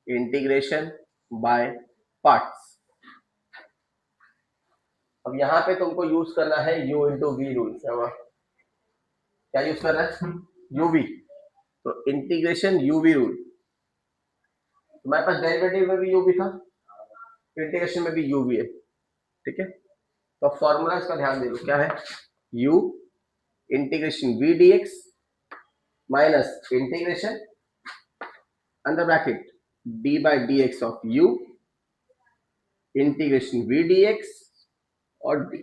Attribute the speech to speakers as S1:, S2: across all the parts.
S1: Integration by parts. अब यहाँ पे तुमको यूज करना है u इंटू वी रूल। क्या यूज करना है? uv। तो इंटीग्रेशन uv रूल, तुम्हारे पास डेरिवेटिव में भी uv था, इंटीग्रेशन में भी uv है, ठीक है। तो फॉर्मूला इसका ध्यान दे लो, क्या है? u integration v dx minus integration under bracket d by dx of u integration v dx और d।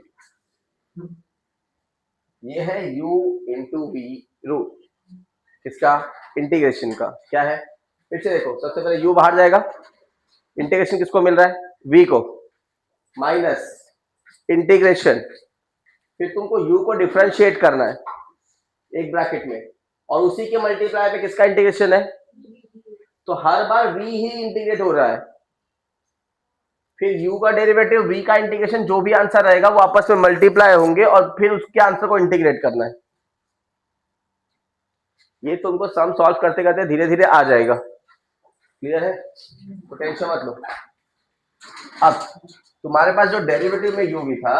S1: ये है u इंटू वी रूल, किसका? इंटीग्रेशन का। क्या है? फिर से देखो, सबसे पहले u बाहर जाएगा, इंटीग्रेशन किसको मिल रहा है? v को, माइनस इंटीग्रेशन, फिर तुमको u को डिफरेंशिएट करना है एक ब्रैकेट में, और उसी के मल्टीप्लाई पे किसका इंटीग्रेशन है? तो हर बार v ही इंटीग्रेट हो रहा है, फिर u का डेरिवेटिव, v का इंटीग्रेशन, जो भी आंसर रहेगा वो आपस में मल्टीप्लाई होंगे और फिर उसके आंसर को इंटीग्रेट करना है। ये तुमको सम सॉल्व करते करते धीरे धीरे आ जाएगा। क्लियर है? तो टेंशन मत लो। अब तुम्हारे पास जो डेरिवेटिव में u भी था,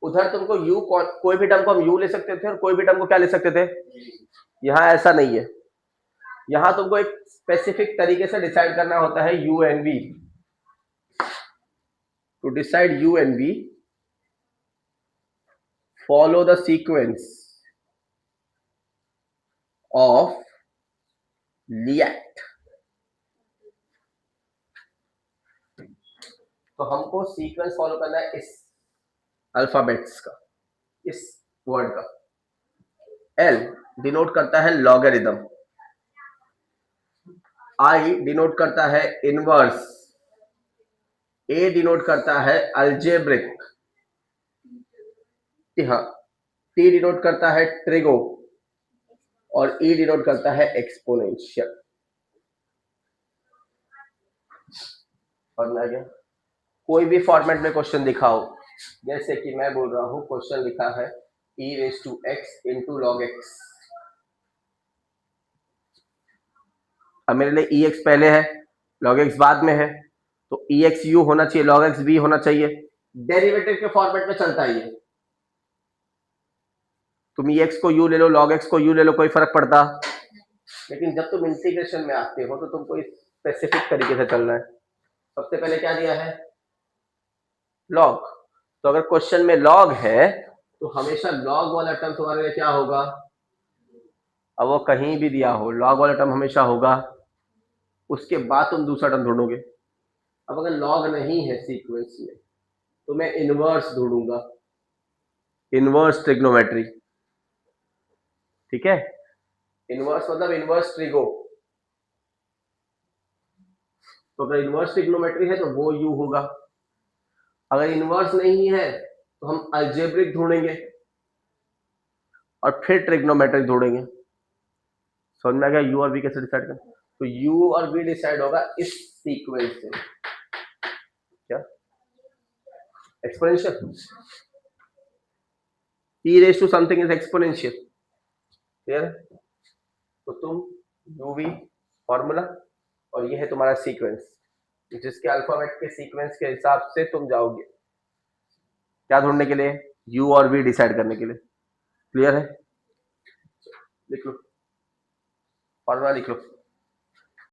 S1: उधर तुमको u, कोई भी टर्म को हम u ले सकते थे और कोई भी टर्म को क्या ले सकते थे? यहाँ ऐसा नहीं है, यहाँ तुमको एक स्पेसिफिक तरीके से डिसाइड करना होता है u and v। To decide u and v, follow the sequence of LIACT। तो हमको सीक्वेंस फॉलो करना है इस अल्फाबेट्स का, इस वर्ड का। L डिनोट करता है लॉगरिदम, I डिनोट करता है इनवर्स, A डिनोट करता है अल्जेब्रिक, हाँ, T डिनोट करता है ट्रिगो, और E डिनोट करता है एक्सपोनेंशियल। और गया कोई भी फॉर्मेट में क्वेश्चन दिखाओ, जैसे कि मैं बोल रहा हूं, क्वेश्चन लिखा है e raise to x into log x। अब मेरे लिए ex पहले है, log x बाद में है, तो ex u होना चाहिए, log x v होना चाहिए। डेरिवेटिव के फॉर्मेट में चलता है ये। तुम ex को u ले लो, log x को u ले लो, कोई फर्क पड़ता। लेकिन जब तुम इंटीग्रेशन में आते हो तो तुमको इस स्पेसिफिक तरीके से चलना है। सबसे पहले क्या दिया है? लॉग। तो अगर क्वेश्चन में लॉग है तो हमेशा लॉग वाला टर्म तुम्हारे लिए क्या होगा? अब वो कहीं भी दिया हो, लॉग वाला टर्म हमेशा होगा, उसके बाद तुम दूसरा टर्म ढूंढोगे। अब अगर लॉग नहीं है सीक्वेंस में तो मैं इनवर्स ढूंढूंगा, इनवर्स ट्रिग्नोमेट्री, ठीक है। इनवर्स मतलब इनवर्स ट्रिगो। तो अगर इनवर्स ट्रिग्नोमेट्री है तो वो u होगा। अगर इनवर्स नहीं है तो हम अलजेब्रिक ढूंढेंगे और फिर ट्रिग्नोमेट्रिक ढूंढेंगे। समझ में आ गया u और v कैसे डिसाइड करें? तो u और v डिसाइड होगा इस सीक्वेंस से। क्या? Exponential. e raise to something is exponential. Clear है? तो तुम uv फॉर्मूला, और ये है तुम्हारा सीक्वेंस, जिसके अल्फाबेट के सीक्वेंस के हिसाब से तुम जाओगे क्या ढूंढने के लिए? u और v डिसाइड करने के लिए। क्लियर है? लिख लो, फॉर्मूला लिख लो।